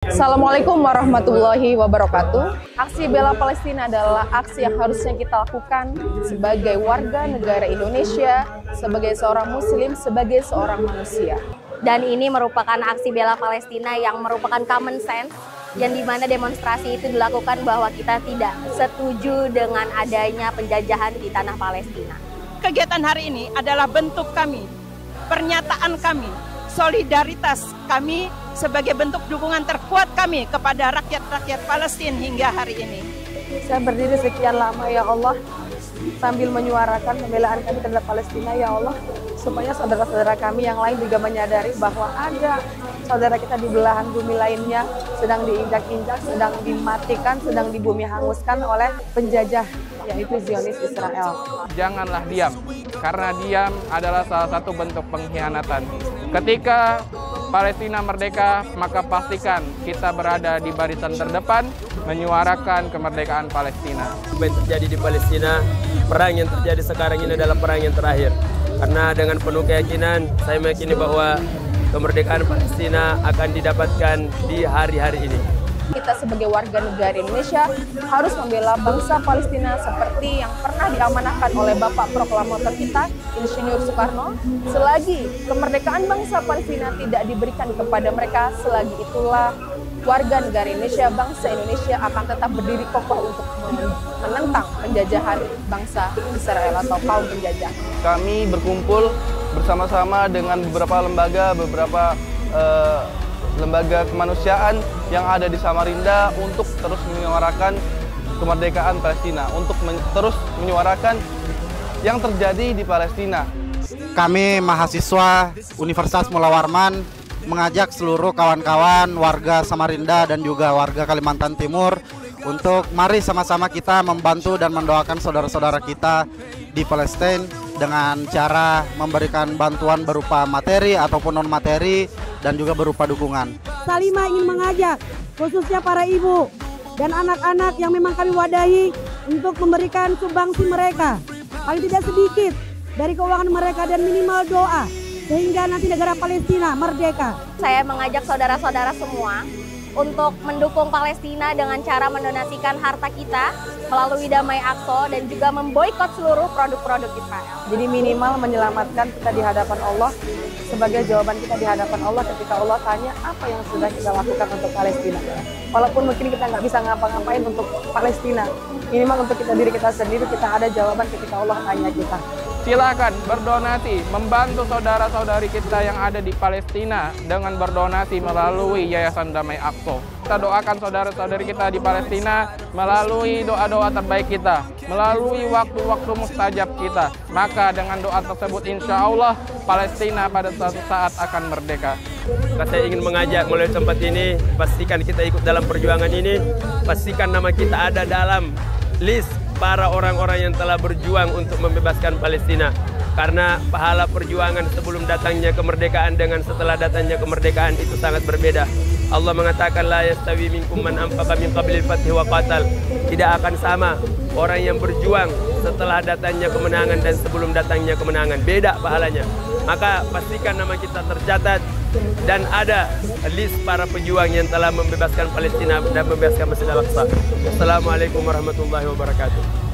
Assalamualaikum warahmatullahi wabarakatuh. Aksi bela Palestina adalah aksi yang harusnya kita lakukan sebagai warga negara Indonesia, sebagai seorang muslim, sebagai seorang manusia. Dan ini merupakan aksi bela Palestina yang merupakan common sense, yang dimana demonstrasi itu dilakukan bahwa kita tidak setuju dengan adanya penjajahan di tanah Palestina. Kegiatan hari ini adalah bentuk kami, pernyataan kami, solidaritas kami sebagai bentuk dukungan terkuat kami kepada rakyat-rakyat Palestina hingga hari ini. Saya berdiri sekian lama ya Allah, sambil menyuarakan pembelaan kami terhadap Palestina ya Allah, supaya saudara-saudara kami yang lain juga menyadari bahwa ada saudara kita di belahan bumi lainnya sedang diinjak-injak, sedang dimatikan, sedang di bumi hanguskan oleh penjajah, yaitu Zionis Israel. Janganlah diam, karena diam adalah salah satu bentuk pengkhianatan. Ketika Palestina merdeka, maka pastikan kita berada di barisan terdepan menyuarakan kemerdekaan Palestina. Apa yang terjadi di Palestina, perang yang terjadi sekarang ini adalah perang yang terakhir. Karena dengan penuh keyakinan, saya meyakini bahwa kemerdekaan Palestina akan didapatkan di hari-hari ini. Kita sebagai warga negara Indonesia harus membela bangsa Palestina seperti yang pernah diamanahkan oleh Bapak Proklamator kita, Insinyur Soekarno. Selagi kemerdekaan bangsa Palestina tidak diberikan kepada mereka, selagi itulah warga negara Indonesia, bangsa Indonesia akan tetap berdiri kokoh untuk menentang penjajahan bangsa Israel atau kaum penjajah. Kami berkumpul bersama-sama dengan beberapa lembaga, lembaga kemanusiaan yang ada di Samarinda untuk terus menyuarakan kemerdekaan Palestina, untuk terus menyuarakan yang terjadi di Palestina. Kami mahasiswa Universitas Mula Warman mengajak seluruh kawan-kawan warga Samarinda dan juga warga Kalimantan Timur untuk mari sama-sama kita membantu dan mendoakan saudara-saudara kita di Palestina dengan cara memberikan bantuan berupa materi ataupun non-materi dan juga berupa dukungan. Salimah ingin mengajak khususnya para ibu dan anak-anak yang memang kami wadahi untuk memberikan sumbangsi mereka paling tidak sedikit dari keuangan mereka dan minimal doa sehingga nanti negara Palestina merdeka. Saya mengajak saudara-saudara semua untuk mendukung Palestina dengan cara mendonasikan harta kita melalui Damai Aqsa dan juga memboikot seluruh produk-produk Israel. Jadi minimal menyelamatkan kita di hadapan Allah sebagai jawaban kita di hadapan Allah ketika Allah tanya apa yang sudah kita lakukan untuk Palestina. Walaupun mungkin kita nggak bisa ngapa-ngapain untuk Palestina, minimal untuk kita diri kita sendiri kita ada jawaban ketika Allah tanya kita. Silakan berdonasi, membantu saudara-saudari kita yang ada di Palestina dengan berdonasi melalui Yayasan Damai Aqsa. Kita doakan saudara-saudari kita di Palestina melalui doa-doa terbaik kita, melalui waktu-waktu mustajab kita. Maka dengan doa tersebut insya Allah Palestina pada suatu saat akan merdeka. Saya ingin mengajak melalui tempat ini, pastikan kita ikut dalam perjuangan ini, pastikan nama kita ada dalam list para orang-orang yang telah berjuang untuk membebaskan Palestina. Karena pahala perjuangan sebelum datangnya kemerdekaan dengan setelah datangnya kemerdekaan itu sangat berbeda. Allah mengatakan la yastawi minkum man anfaqa min qablil fathi wa qatal. Tidak akan sama orang yang berjuang setelah datangnya kemenangan dan sebelum datangnya kemenangan. Beda pahalanya. Maka pastikan nama kita tercatat dan ada list para pejuang yang telah membebaskan Palestina dan membebaskan Masjid Al-Aqsa. Assalamualaikum warahmatullahi wabarakatuh.